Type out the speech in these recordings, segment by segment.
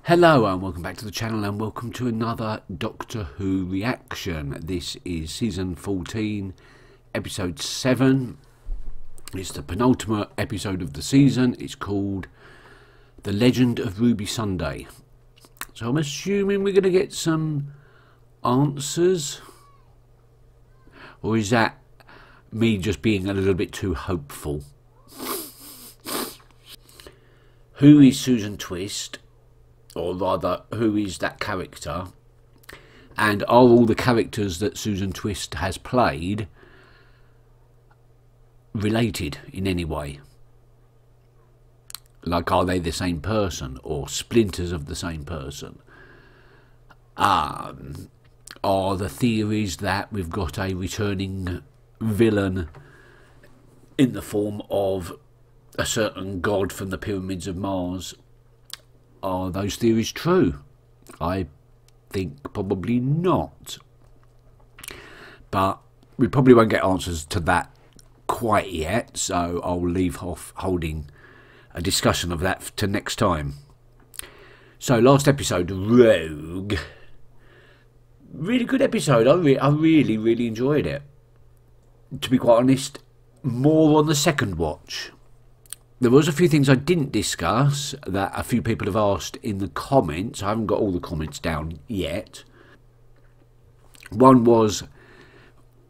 Hello and welcome back to the channel and welcome to another Doctor Who reaction. This is season 14, episode 7. It's the penultimate episode of the season. It's called The Legend of Ruby Sunday. So I'm assuming we're going to get some answers. Or is that me just being a little bit too hopeful? Who is Susan Twist? Or rather, who is that character? And are all the characters that Susan Twist has played related in any way? Like, are they the same person or splinters of the same person? Are the theories that we've got a returning villain in the form of a certain god from the pyramids of Mars? Are those theories true? I think probably not. But we probably won't get answers to that quite yet, so I'll leave off holding a discussion of that to next time. So last episode, Rogue. Really good episode. I really enjoyed it. To be quite honest, more on the second watch. There was a few things I didn't discuss that a few people have asked in the comments. I haven't got all the comments down yet. One was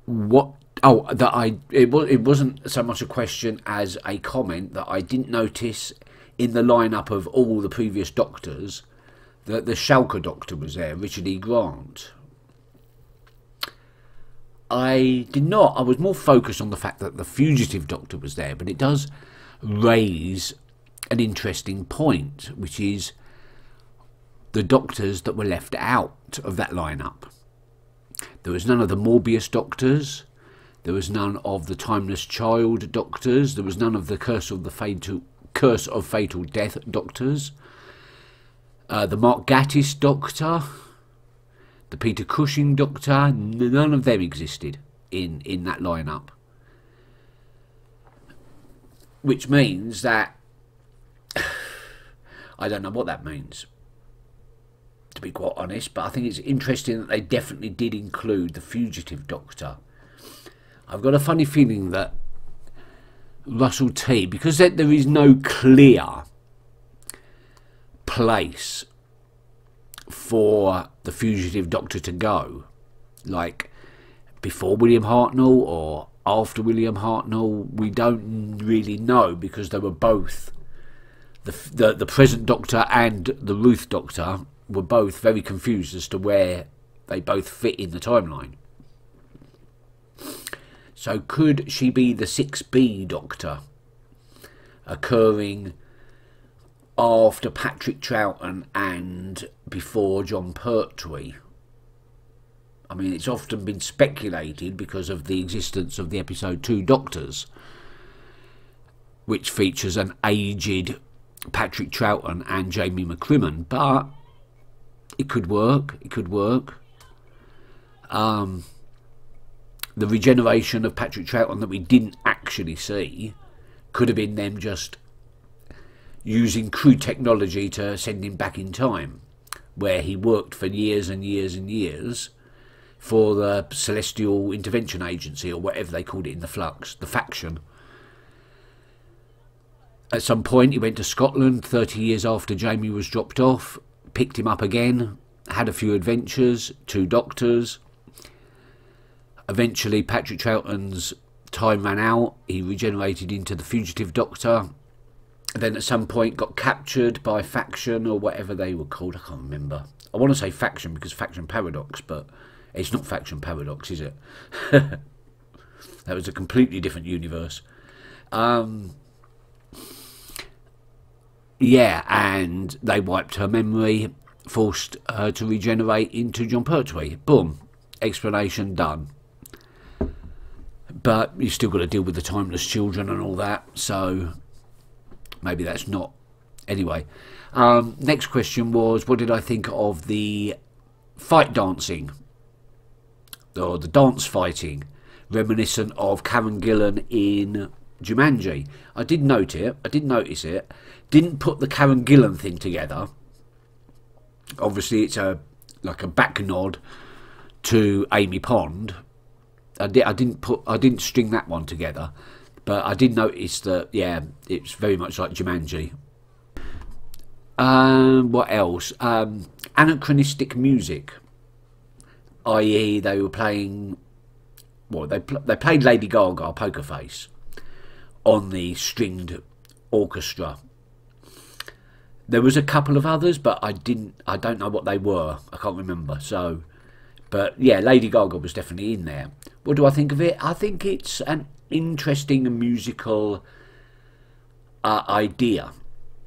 it wasn't so much a question as a comment that I didn't notice in the lineup of all the previous Doctors that the Schalke Doctor was there, Richard E. Grant. I did not. I was more focused on the fact that the Fugitive Doctor was there, but it does raise an interesting point, which is the Doctors that were left out of that lineup. There was none of the Morbius Doctors, there was none of the Timeless Child Doctors, there was none of the Curse of Fatal Death Doctors, the Mark Gatiss Doctor, the Peter Cushing Doctor. None of them existed in that lineup. Which means that I don't know what that means, to be quite honest, but I think it's interesting that they definitely did include the Fugitive Doctor. I've got a funny feeling that Russell T, because there is no clear place for the Fugitive Doctor to go, like before William Hartnell or after William Hartnell, we don't really know, because they were both the present Doctor and the Ruth Doctor were both very confused as to where they both fit in the timeline. So could she be the 6B Doctor, occurring after Patrick Troughton and before Jon Pertwee? I mean, it's often been speculated because of the existence of the episode 2 Doctors, which features an aged Patrick Troughton and Jamie McCrimmon, but it could work. It could work. The regeneration of Patrick Troughton that we didn't actually see could have been them just using crude technology to send him back in time, where he worked for years and years and years for the Celestial Intervention Agency, or whatever they called it in the Flux, the faction. At some point he went to Scotland 30 years after Jamie was dropped off, picked him up again, had a few adventures, 2 Doctors. Eventually Patrick Troughton's time ran out, he regenerated into the Fugitive Doctor, then at some point got captured by Faction, or whatever they were called. I can't remember. I want to say Faction because Faction Paradox, but it's not Faction Paradox, is it? That was a completely different universe. Yeah, and they wiped her memory, forced her to regenerate into Jon Pertwee. Boom. Explanation done. But you've still got to deal with the Timeless Children and all that, so maybe that's not. Anyway, next question was, what did I think of the fight dancing? Or the dance fighting, reminiscent of Karen Gillan in Jumanji. I did note it. I did notice it. Didn't put the Karen Gillan thing together. Obviously, it's like a back nod to Amy Pond. I didn't string that one together, but I did notice that, yeah, it's very much like Jumanji. What else? Anachronistic music, i.e. they were playing, well, they played Lady Gaga Poker Face on the stringed orchestra. There was a couple of others, but I don't know what they were. I can't remember. So, but yeah, Lady Gaga was definitely in there. What do I think of it? I think it's an interesting musical idea.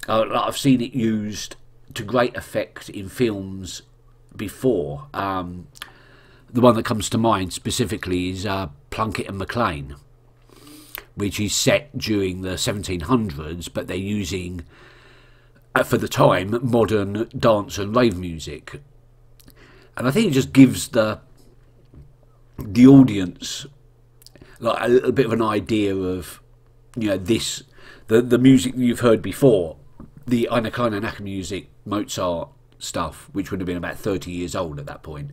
I've seen it used to great effect in films before. The one that comes to mind specifically is Plunkett and Maclean, which is set during the 1700s, but they're using, for the time, modern dance and rave music. And I think it just gives the audience like a little bit of an idea of, you know, the music that you've heard before, the Eine kleine Nacht music, Mozart stuff, which would have been about 30 years old at that point.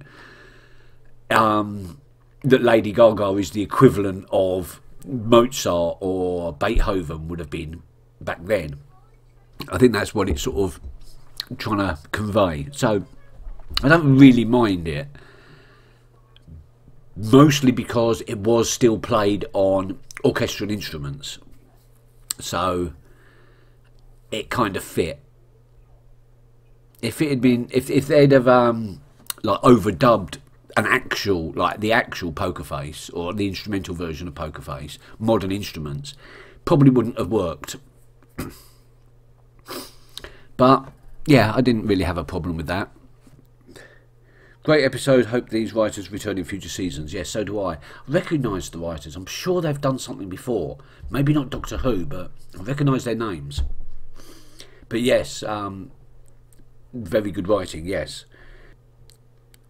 That Lady Gaga is the equivalent of Mozart or Beethoven would have been back then. I think that's what it's sort of trying to convey. So I don't really mind it, mostly because it was still played on orchestral instruments, so it kind of fit. If it had been, if they'd have like overdubbed an actual, like the actual Poker Face or the instrumental version of Poker Face, modern instruments, probably wouldn't have worked. But yeah, I didn't really have a problem with that. Great episode. Hope these writers return in future seasons. Yes, so do I. I recognise the writers. I'm sure they've done something before. Maybe not Doctor Who, but I recognise their names. But yes, very good writing, yes.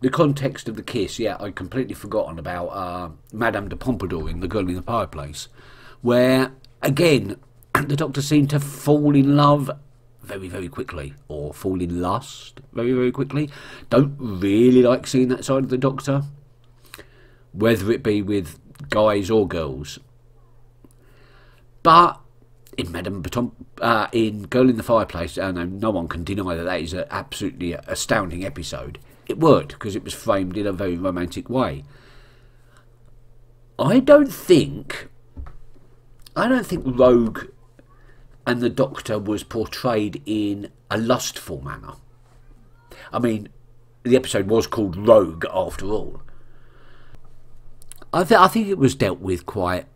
The context of the kiss, yeah, I'd completely forgotten about Madame de Pompadour in The Girl in the Fireplace, where, again, the Doctor seemed to fall in love very, very quickly, or fall in lust very, very quickly. Don't really like seeing that side of the Doctor, whether it be with guys or girls. But in in Girl in the Fireplace, no one can deny that is an absolutely astounding episode. It worked because it was framed in a very romantic way. I don't think Rogue and the Doctor was portrayed in a lustful manner. I mean, the episode was called Rogue after all. I think it was dealt with quite,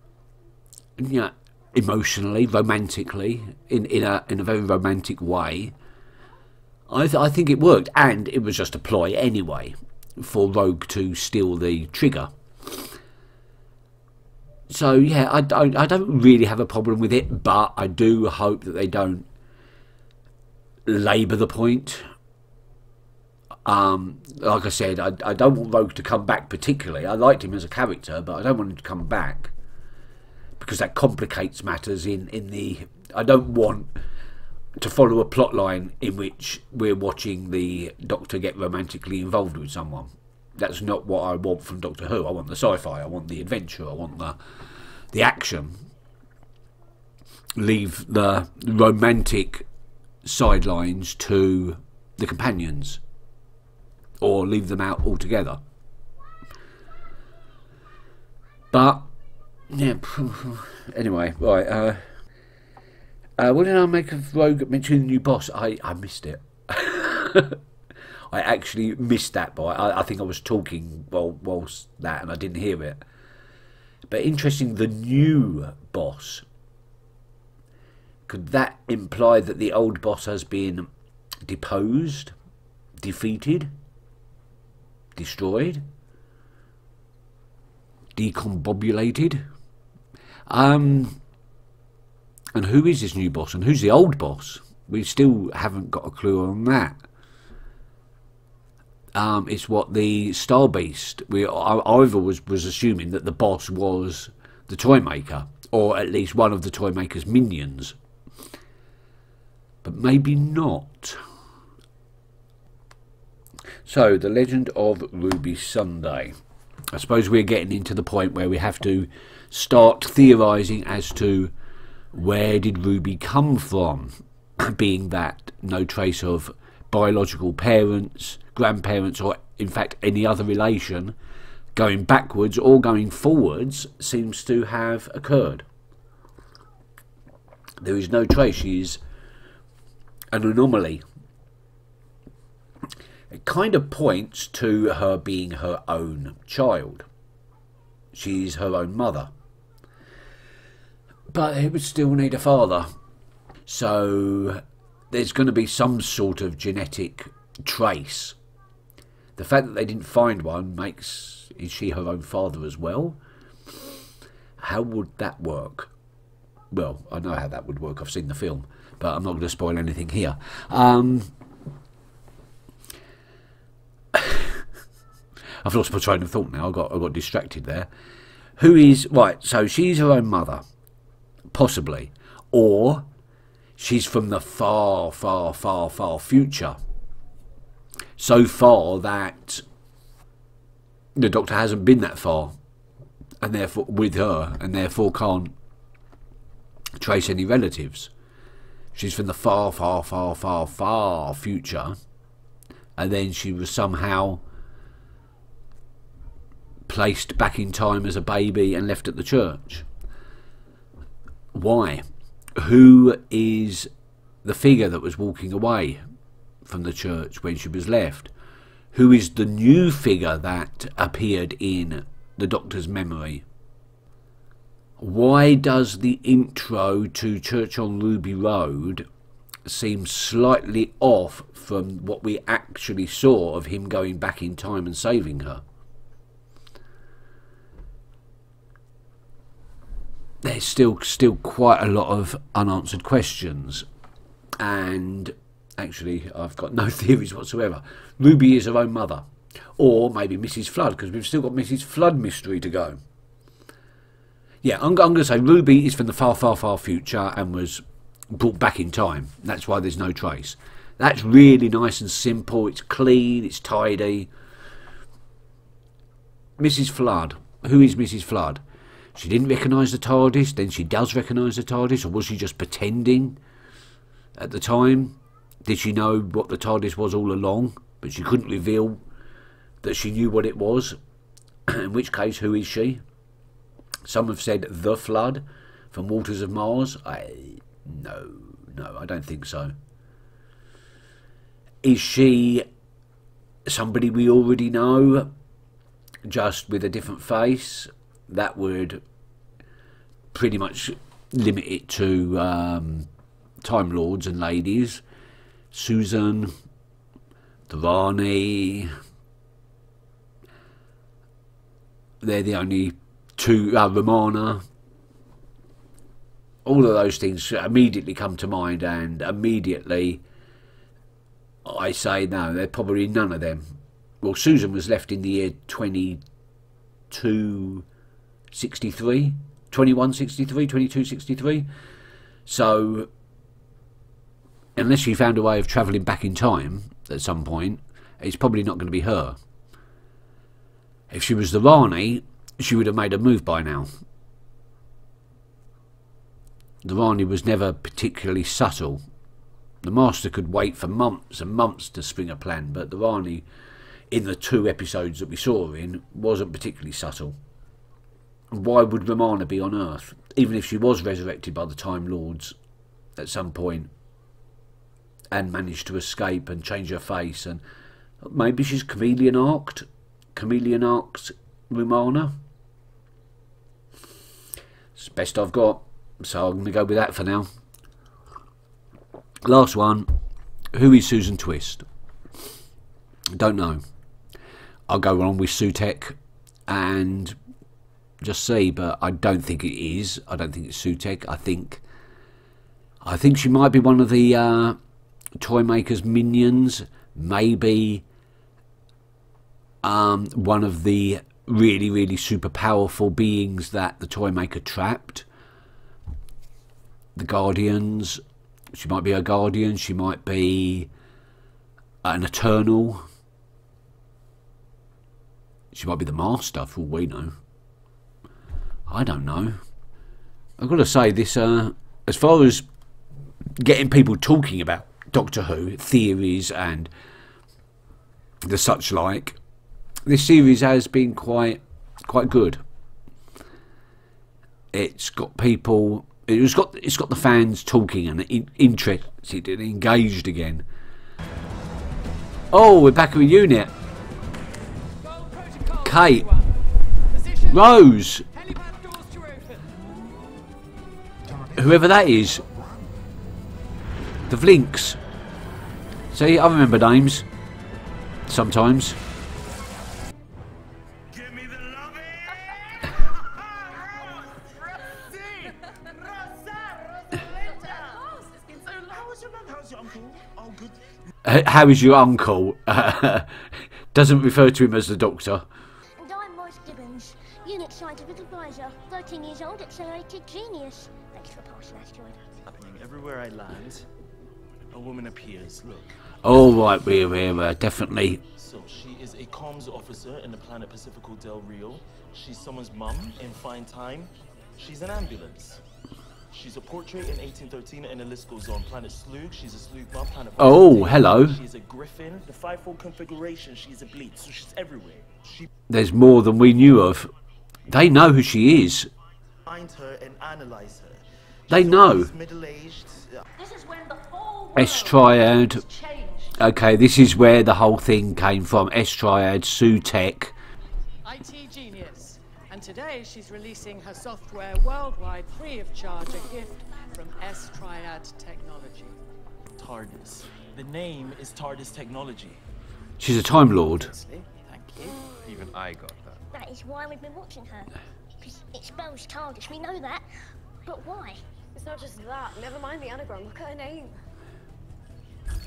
you know, emotionally, romantically, in a very romantic way. I think it worked, and it was just a ploy anyway for Rogue to steal the trigger. So yeah, I don't really have a problem with it, but I do hope that they don't labour the point. Like I said, I don't want Rogue to come back particularly. I liked him as a character, but I don't want him to come back because that complicates matters. I don't want to follow a plot line in which we're watching the Doctor get romantically involved with someone. That's not what I want from Doctor Who. I want the sci-fi, I want the adventure, I want the action. Leave the romantic sidelines to the companions, or leave them out altogether. But yeah, anyway, right. What did I make of Rogue mentioning the new boss? I missed it. I actually missed that, but I think I was talking whilst that, and I didn't hear it. But interesting, the new boss. Could that imply that the old boss has been deposed, defeated, destroyed, decombobulated? And who is this new boss, and who's the old boss? We still haven't got a clue on that. It's what the Star Beast. Ivor was assuming that the boss was the Toymaker, or at least one of the Toymaker's minions. But maybe not. So, The Legend of Ruby Sunday. I suppose we're getting into the point where we have to start theorising as to where did Ruby come from, being that no trace of biological parents, grandparents, or in fact any other relation going backwards or going forwards seems to have occurred. There is no trace. She is an anomaly. It kind of points to her being her own child. She's her own mother. But it would still need a father. So there's going to be some sort of genetic trace. The fact that they didn't find one makes... Is she her own father as well? How would that work? Well, I know how that would work. I've seen the film. But I'm not going to spoil anything here. I've lost my train of thought now. I got distracted there. Who is... Right, so she's her own mother. Possibly. Or she's from the far, far, far, far future. So far that the Doctor hasn't been that far. And therefore, with her. And therefore can't trace any relatives. She's from the far, far, far, far, far future. And then she was somehow placed back in time as a baby and left at the church. Why? Who is the figure that was walking away from the church when she was left? Who is the new figure that appeared in the Doctor's memory? Why does the intro to Church on Ruby Road seem slightly off from what we actually saw of him going back in time and saving her? There's still quite a lot of unanswered questions, and actually I've got no theories whatsoever. Ruby is her own mother, or maybe Mrs. Flood, because we've still got Mrs. Flood mystery to go. Yeah, I'm going to say Ruby is from the far, far, far future and was brought back in time. That's why there's no trace. That's really nice and simple. It's clean, it's tidy. Mrs. Flood. Who is Mrs. Flood? She didn't recognise the TARDIS, then she does recognise the TARDIS, or was she just pretending at the time? Did she know what the TARDIS was all along, but she couldn't reveal that she knew what it was? In which case, who is she? Some have said the Flood from Waters of Mars. No, I don't think so. Is she somebody we already know, just with a different face? That would pretty much limit it to Time Lords and ladies. Susan, Rani. They're the only two. Romana. All of those things immediately come to mind, and immediately I say no, they're probably none of them. Well, Susan was left in the year 2263, 2263. So, unless she found a way of travelling back in time at some point, it's probably not going to be her. If she was the Rani, she would have made a move by now. The Rani was never particularly subtle. The Master could wait for months and months to spring a plan, but the Rani, in the 2 episodes that we saw her in, wasn't particularly subtle. Why would Romana be on Earth, even if she was resurrected by the Time Lords at some point and managed to escape and change her face? And maybe she's chameleon-arced Romana. It's the best I've got, so I'm going to go with that for now. Last one. Who is Susan Twist? Don't know. I'll go on with Sutekh and just see, but I don't think it is. I don't think it's Sutekh. I think she might be one of the Toymaker's minions. Maybe one of the really, really super powerful beings that the Toymaker trapped. The Guardians. She might be a Guardian. She might be an Eternal. She might be the master, for all we know. I don't know. I've got to say, this, as far as getting people talking about Doctor Who, theories and the such like, this series has been quite good. It's got people, it's got the fans talking and interested and engaged again. Oh, we're back at a unit. Kate, Rose, whoever that is, the Vlinks. See, I remember names sometimes. Give me the loving. How's your uncle? Oh, good. How is your uncle? Doesn't refer to him as the Doctor. And I'm Maurice Gibbons, Unit Scientific Advisor, 13 years old, accelerated genius. Thanks for passing, asteroid. Happening everywhere I land, a woman appears. Look. All right, we're definitely. So she is a comms officer in the planet Pacifico Del Rio. She's someone's mum in fine time. She's an ambulance. She's a portrait in 1813, and the list goes on. Planet Slug, she's a Slug mum. Planet Oh, hello. She's a Griffin. The fivefold configuration, she's a Bleat. So she's everywhere. She There's more than we knew of. They know who she is. find her and analyze her. They know. She's middle-aged. This is when the whole world S-Triad. has changed. Okay, this is where the whole thing came from. S-Triad, Sutek. IT genius, and today she's releasing her software worldwide free of charge, a gift from S-Triad Technology. TARDIS. The name is TARDIS Technology. She's a Time Lord. Honestly, thank you. Even I got that. That is why we've been watching her. Because it spells TARDIS, we know that. But why? It's not just that. Never mind the anagram. Look at her name.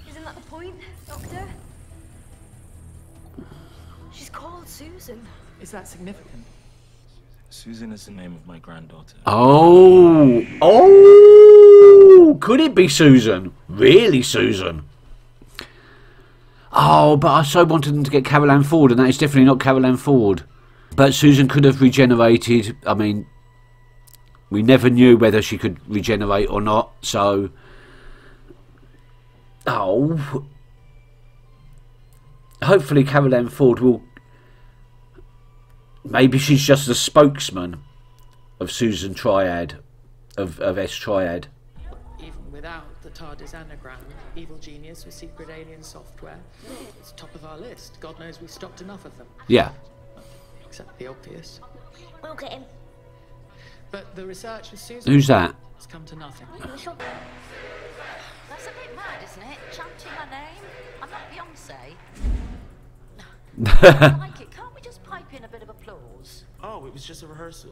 Isn't that the point, Doctor? She's called Susan. Is that significant? Susan is the name of my granddaughter. Oh. Oh. Could it be Susan? Really, Susan? Oh, but I so wanted them to get Carol Ann Ford, and that is definitely not Carol Ann Ford. But Susan could have regenerated. I mean, we never knew whether she could regenerate or not, so... Oh. Hopefully Carol Ann Ford will... Maybe she's just the spokesman of Susan Triad, of S-Triad. Even without the TARDIS anagram, evil genius with secret alien software, it's top of our list. God knows we've stopped enough of them. Yeah. Except the obvious. We'll get him. But the research with Susan Who's that? has come to nothing. That's a bit mad, isn't it? Chanting my name. I'm not Beyonce. I like it. Can't we just pipe in a bit of applause? Oh, it was just a rehearsal.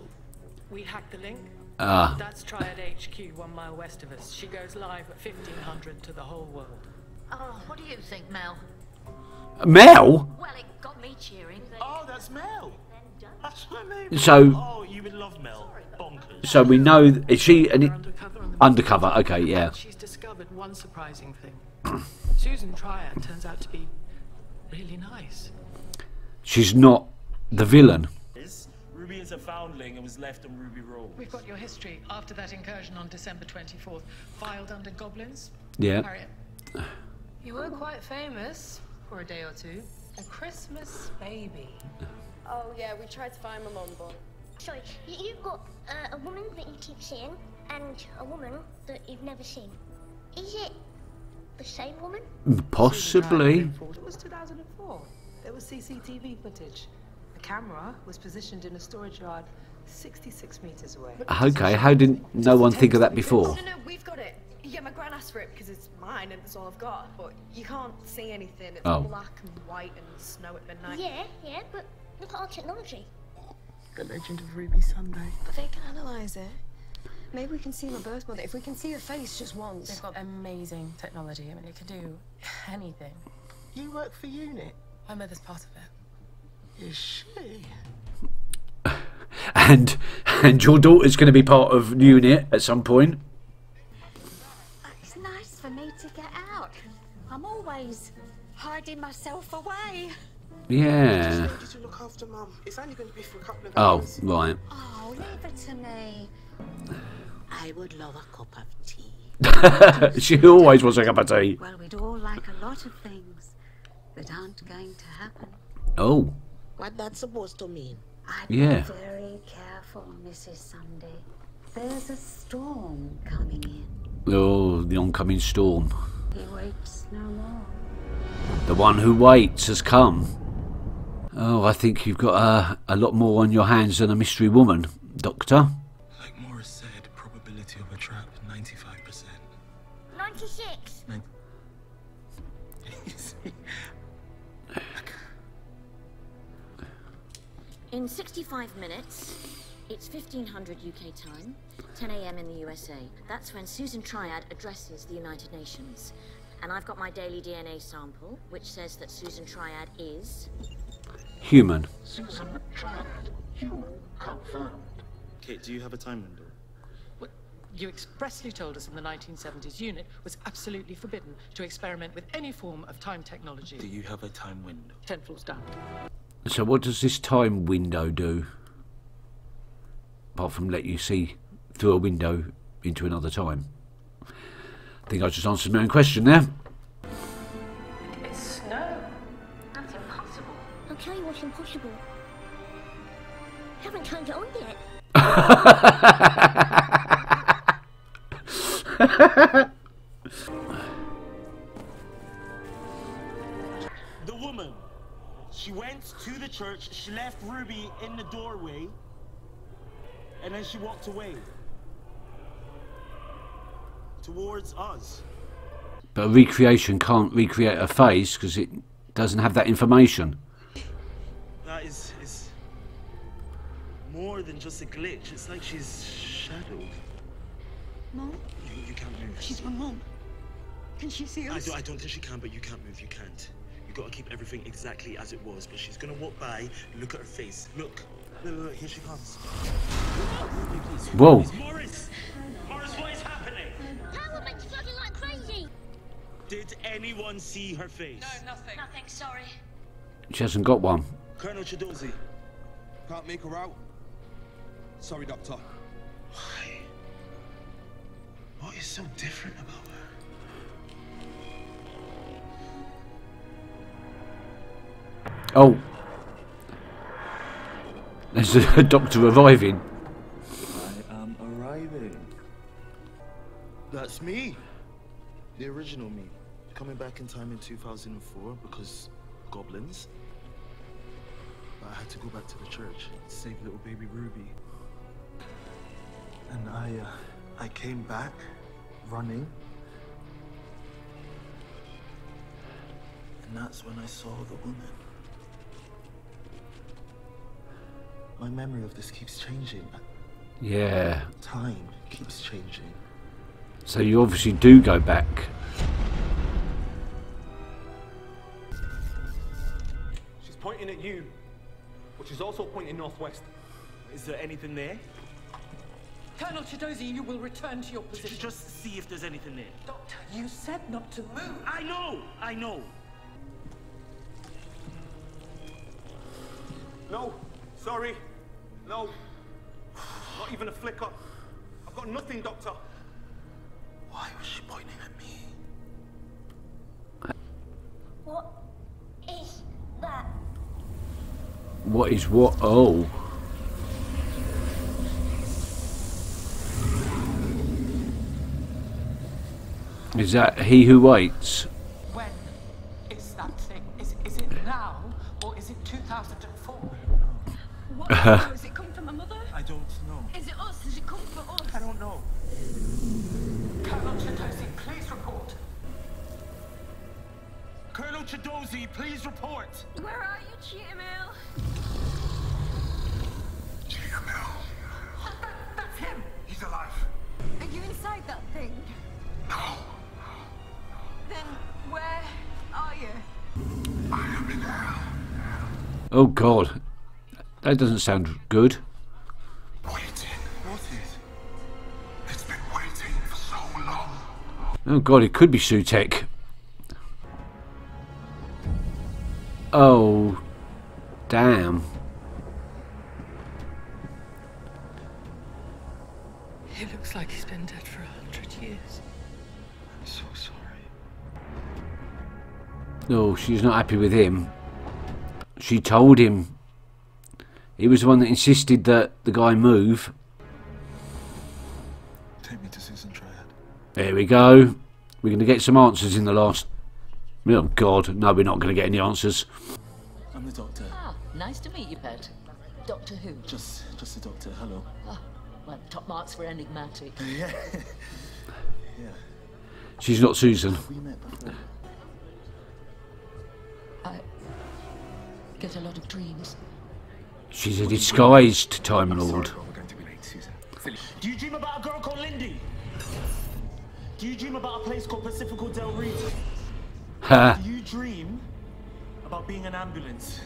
We hacked the link. Ah. That's Triad HQ, 1 mile west of us. She goes live at 1500 to the whole world. Oh, what do you think, Mel? Mel? Well, it got me cheering. Oh, that's Mel. That's my name. So- Oh, you would love Mel. Bonkers. So we know... Is she... We're undercover on the Undercover, okay, yeah. She's discovered one surprising thing. Susan Triad turns out to be really nice. She's not the villain. Ruby is a foundling and was left on Ruby Road. We've got your history after that incursion on December 24th, filed under goblins. Yeah. Harriet. You were quite famous for a day or two. A Christmas baby. Oh, yeah, we tried to find my mum, but... Sorry, you've got a woman that you keep seeing and a woman that you've never seen. Is it the same woman? Possibly. It was 2004. There was CCTV footage. The camera was positioned in a storage yard 66 meters away. Okay, how did no one think of that before? No, we've got it. Yeah, my gran asked for it because it's mine and it's all I've got. But you can't see anything. It's Oh. black and white and snow at midnight. Yeah, but look at our technology. The Legend of Ruby Sunday. But they can analyze it. Maybe we can see my birth mother. If we can see her face just once. They've got amazing technology. I mean, it can do anything. You work for UNIT? My mother's part of it. Is she? And your daughter's going to be part of UNIT at some point. It's nice for me to get out. I'm always hiding myself away. Yeah. Just to look after Mum. It's only going to be for a couple of Oh, hours. right. Oh, leave it to me. I would love a cup of tea. She always wants a cup of tea. Well, we'd all like a lot of things that aren't going to happen. Oh. What that's supposed to mean? I'd Yeah. be very careful, Mrs. Sunday. There's a storm coming in. Oh, the oncoming storm. He waits no more. The one who waits has come. Oh, I think you've got a lot more on your hands than a mystery woman, Doctor. Like Morris said, probability of a trap, 95%. 96. In 65 minutes, it's 1500 UK time, 10 AM in the USA. That's when Susan Triad addresses the United Nations. And I've got my daily DNA sample, which says that Susan Triad is... Human. Susan Triad, human, confirmed. Kate, do you have a time window? What you expressly told us in the 1970s unit was absolutely forbidden to experiment with any form of time technology. Do you have a time window? 10 floors down. So what does this time window do? Apart from let you see through a window into another time. I think I just answered my own question there. It's snow. That's impossible. I'll tell you what's impossible. Haven't turned it on yet. The woman. She went to the church, she left Ruby in the doorway, and then she walked away. Towards us. But a recreation can't recreate a face because it doesn't have that information. That is more than just a glitch. It's like she's shadowed. Mom? You can't move. She's my mom. Can she see us? I don't think she can, but you can't move. You can't. You gotta keep everything exactly as it was. But she's gonna walk by, look at her face. Look. Look, here she comes. Ruby, please. Whoa. It's Morris! Morris, what is happening? How am I struggling like crazy? Did anyone see her face? No, nothing. Nothing, sorry. She hasn't got one. Colonel Chidozi. Can't make her out. Sorry, Doctor. Why? What is so different about her? Oh. There's a doctor reviving. I am arriving. That's me. The original me. Coming back in time in 2004 because goblins. But I had to go back to the church to save little baby Ruby. And I came back running. And that's when I saw the woman. My memory of this keeps changing. Yeah. Time keeps changing. So you obviously do go back. She's pointing at you, but she's also pointing northwest. Is there anything there? Colonel Chidozi, you will return to your position. Just see if there's anything there. Doctor, you said not to move. I know! I know! No, sorry. No. Not even a flicker. I've got nothing, Doctor. Why was she pointing at me? What is that? What is what? Oh. Is that He Who Waits? When is that thing? Is it now or is it 2004? What? Has it come from my mother? I don't know. Is it us? Has it come for us? I don't know. Colonel Chidozi, please report. Colonel Chidozi, please report! Where are you, GML? GML. That's him. He's alive. Are you inside that thing? No. Then where are you? I am in hell. Oh God. That doesn't sound good. Waiting. What is? It's been waiting for so long. Oh God, it could be Sutek. Oh Damn. He looks like he's been dead for 100 years. I'm so sorry. No, she's not happy with him. She told him. He was the one that insisted that the guy move. Take me to Susan Triad. There we go. We're going to get some answers in the last... Oh, God. No, we're not going to get any answers. I'm the doctor. Ah, nice to meet you, Pet. Doctor who? Just the doctor. Hello. Ah, well, top marks for enigmatic. Yeah. Yeah. She's not Susan. We met before. I get a lot of dreams. She's a disguised Time Lord. We're going to be late, Susan. Do you dream about a girl called Lindy? Do you dream about a place called Pacifico Del Rio? Ha. Do you dream about being an ambulance?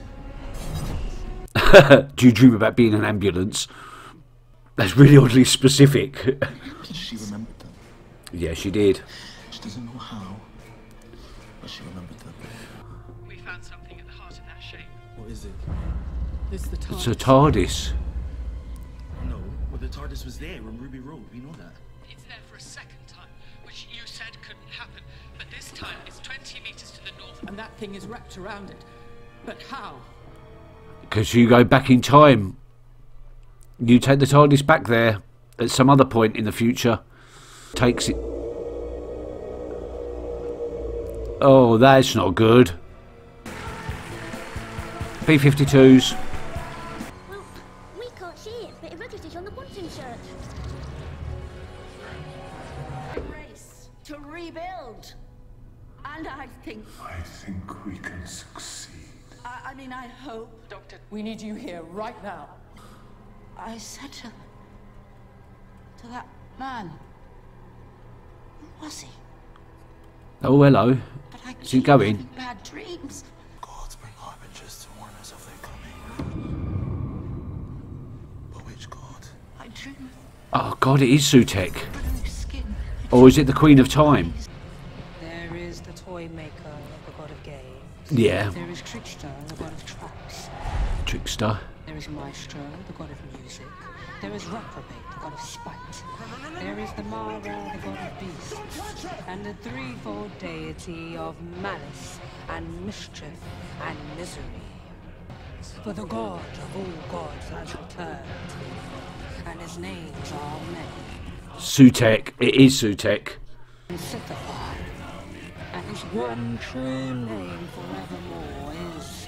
Do you dream about being an ambulance? That's really oddly specific. She remembered them. Yeah, she did. She doesn't know how, but she remembered them. We found something at the heart of that shape. What is it? It's the TARDIS. It's a TARDIS. No, well the TARDIS was there on Ruby Road. We know that. It's there for a second time, which you said couldn't happen. But this time it's 20 meters to the north, and that thing is wrapped around it. But how? Because you go back in time. You take the TARDIS back there at some other point in the future. Takes it... Oh, that's not good. B-52s. Well, we can't see it, but it registers on the Bunsen search. A race to rebuild. And I think we can succeed. I mean, I hope. Doctor, we need you here right now. I said to that man. Who was he? Oh, hello. But I Is he keep going? having bad dreams. Gods bring harbingers to warn us of their coming. But which god? I dream Oh, God, it is Sutek. of blue skin. Or is it the Queen of Time? There is the toy maker, the god of games. Yeah. There is Trickster, the god of traps. Trickster. There is Maestro, the god of music. There is Reprobate, the god of spite. There is the Mara, the god of beasts. And the threefold deity of malice and mischief and misery. For the god of all gods has returned, and his names are many. Sutek. It is Sutek. And Sithafar. And his one true name forevermore is...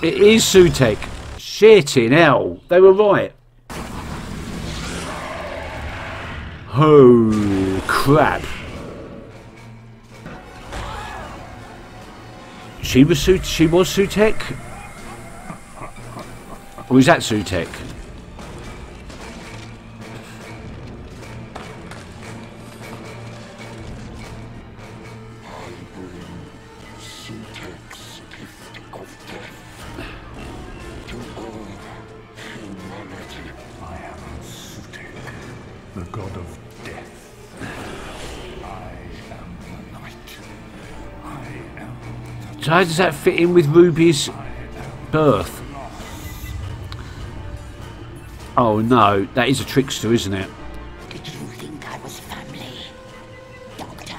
It is Sutek. Shitting hell. They were right. Oh, crap. She was Sutek? Or is that Sutek? Sutek's gift of death to all humanity. I am Sutek, the god of death. I am the night. I am So how does that fit in with Ruby's birth? Oh no, that is a trickster, isn't it? Did you think I was family, Doctor?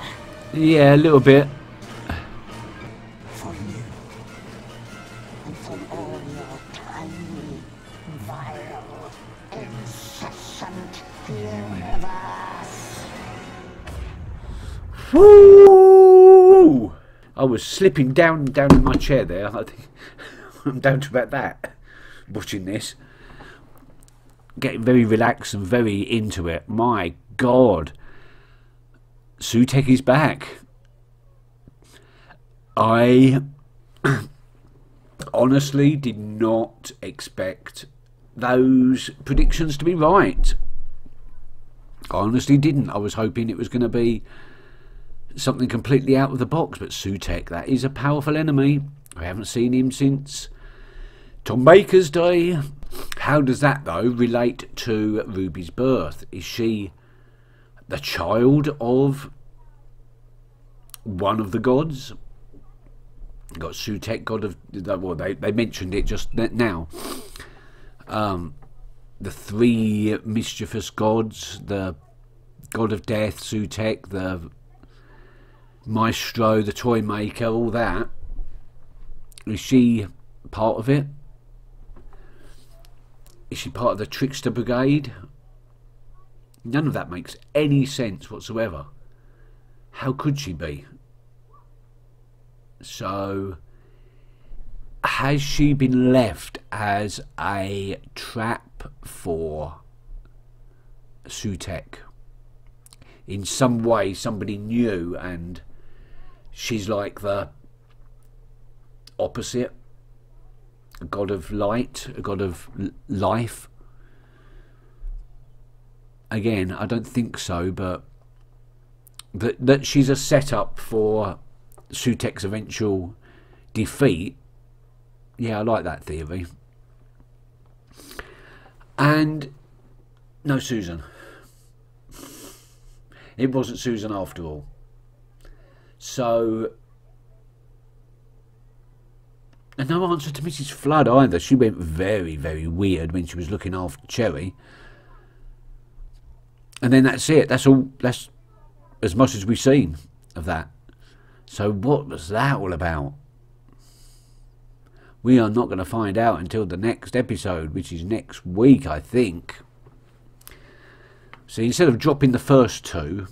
Yeah, a little bit. From you. And from all your tiny, vile, incessant universe. Woo! I was slipping down in my chair there. I think I'm down to about that. Watching this, getting very relaxed and very into it. My God, Sutek is back. I honestly did not expect those predictions to be right. I honestly didn't. I was hoping it was going to be something completely out of the box, but Sutek, that is a powerful enemy. I haven't seen him since Tom Baker's day. How does that, though, relate to Ruby's birth? Is she the child of one of the gods? got Sutekh, god of, well, they mentioned it just now. The three mischievous gods, the god of death, Sutekh, the maestro, the toy maker, all that. Is she part of it? Is she part of the trickster brigade? None of that makes any sense whatsoever. How could she be? So, has she been left as a trap for Sutekh? In some way somebody knew, and she's like the opposite, a god of light, a god of life. Again, I don't think so, but that she's a setup for Sutekh's eventual defeat. Yeah, I like that theory. And no Susan. It wasn't Susan after all. So, and no answer to Mrs. Flood either. She went very, very weird when she was looking after Cherry. And then that's it. That's all. That's as much as we've seen of that. So what was that all about? We are not going to find out until the next episode, which is next week, I think. So instead of dropping the first two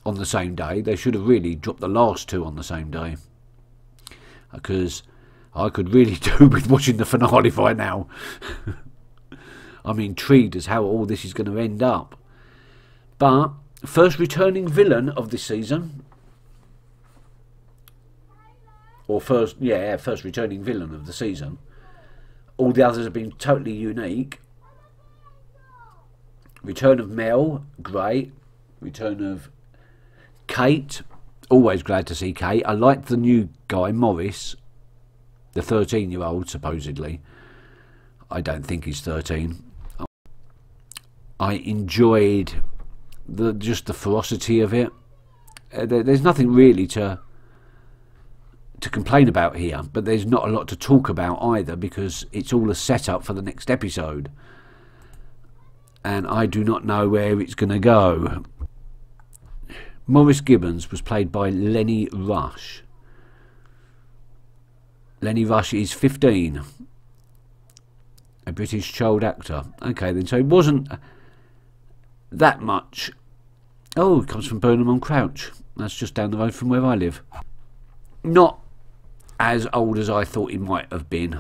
on the same day, they should have really dropped the last two on the same day. Because I could really do with watching the finale right now. I'm intrigued as how all this is going to end up. But first returning villain of this season. Or first returning villain of the season. All the others have been totally unique. Return of Mel, great. Return of Kate, always glad to see Kate. I liked the new guy, Morris, the 13-year-old, supposedly. I don't think he's 13. I enjoyed just the ferocity of it. There's nothing really to complain about here, but there's not a lot to talk about either, because it's all a setup for the next episode. And I do not know where it's going to go. Morris Gibbons was played by Lenny Rush. Lenny Rush is 15. A British child actor. Okay then, so it wasn't that much. Oh, it comes from Burnham on Crouch. That's just down the road from where I live. Not as old as I thought he might have been.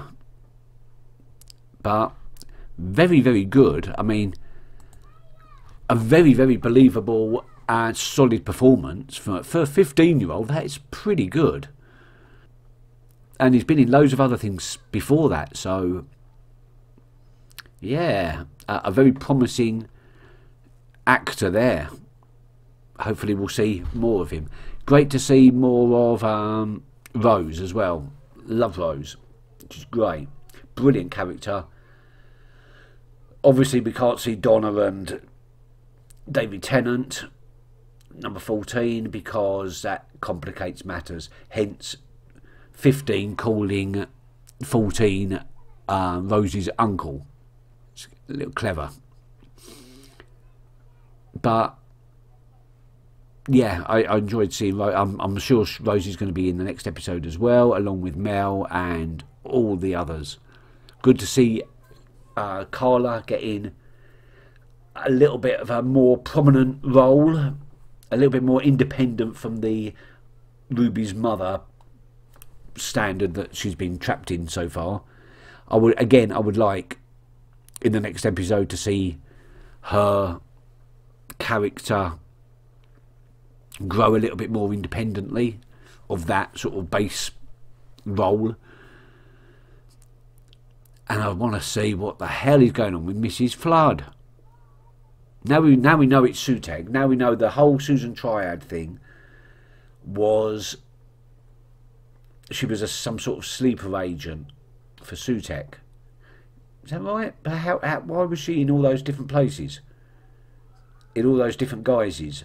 But very, very good. I mean, a very, very believable and solid performance for a 15-year-old. That is pretty good. And he's been in loads of other things before that, so yeah, a very promising actor there. Hopefully we'll see more of him. Great to see more of Rose as well. Love Rose, which is great. Brilliant character. Obviously we can't see Donna and David Tennant, number 14, because that complicates matters. Hence 15 calling 14 Rose's uncle. It's a little clever. But yeah, I enjoyed seeing Rose. I'm sure Rosie's going to be in the next episode as well, along with Mel and all the others. Good to see Carla getting a little bit of a more prominent role, a little bit more independent from the Ruby's mother standard that she's been trapped in so far. I would like in the next episode to see her character grow a little bit more independently of that sort of base role. And I want to see what the hell is going on with Mrs. Flood. Now we know it's Sutekh. Now we know the whole Susan Triad thing was she was some sort of sleeper agent for Sutekh. Is that right? But why was she in all those different places? In all those different guises?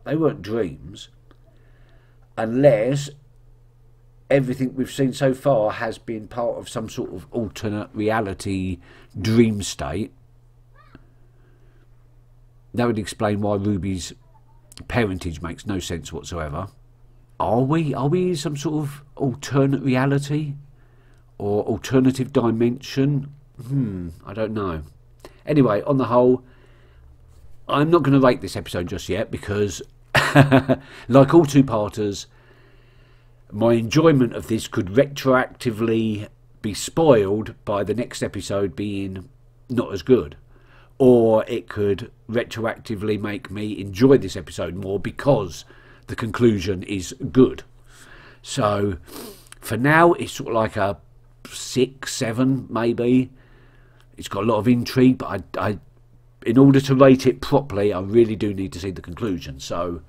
They weren't dreams. Unless everything we've seen so far has been part of some sort of alternate reality dream state. That would explain why Ruby's parentage makes no sense whatsoever. Are we in some sort of alternate reality or alternative dimension? I don't know. Anyway, on the whole, I'm not going to rate this episode just yet because, like all two-parters, my enjoyment of this could retroactively be spoiled by the next episode being not as good. Or it could retroactively make me enjoy this episode more because the conclusion is good. So, for now, it's sort of like a 6, 7 maybe. It's got a lot of intrigue, but I in order to rate it properly, I really do need to see the conclusion. So,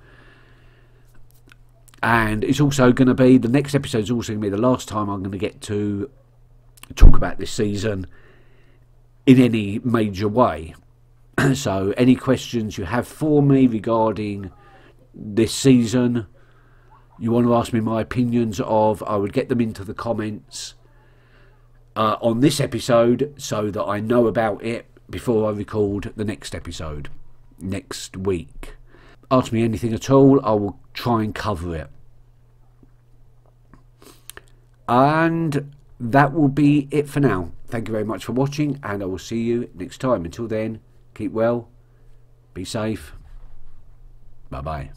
and it's also going to be, the next episode is also going to be the last time I'm going to get to talk about this season in any major way. So any questions you have for me regarding this season, you want to ask me my opinions of, I would get them into the comments on this episode so that I know about it before I record the next episode next week. Ask me anything at all, I will try and cover it. And that will be it for now. Thank you very much for watching, and I will see you next time. Until then, keep well, be safe, bye bye.